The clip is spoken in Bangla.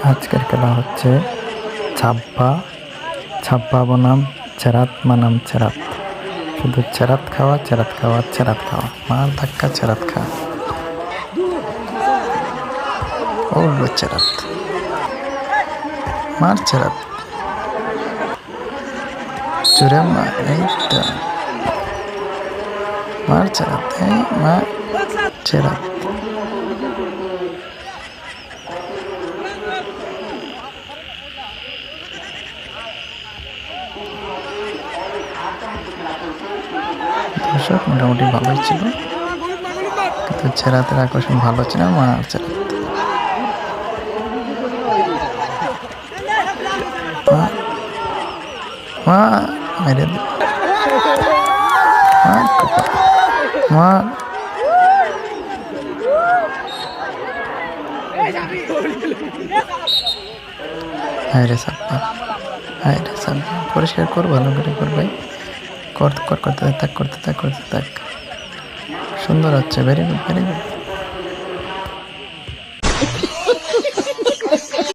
আজকের খেলা হচ্ছে ছাপ্পা। ছাপ্পা বনাম চেরাত মানাম চেরাত। শুধু চেরাত খাওয়া, চেরাত খাওয়া, চেরাত খাওয়া, মার ধাক্কা চেরাত খাওয়া। ও চেরাত, মার চেরাত, চুরে মা, এইটা মার চেরাত, এই মার চেরাত। দর্শক মোটামুটি ভালোই ছিল, কিন্তু চেরাতের আকর্ষণ ভালো ছিল। মার চেরাত, মা মেরে দে, মা হায় রে সাপ্পা, হায় রে সাপ্পা। পরিষ্কার কর, ভালো করে কর ভাই, করতে থাক, করতে থাক, করতে থাক, করতে থাক। সুন্দর হচ্ছে, ভেরি গুড, ভেরি গুড।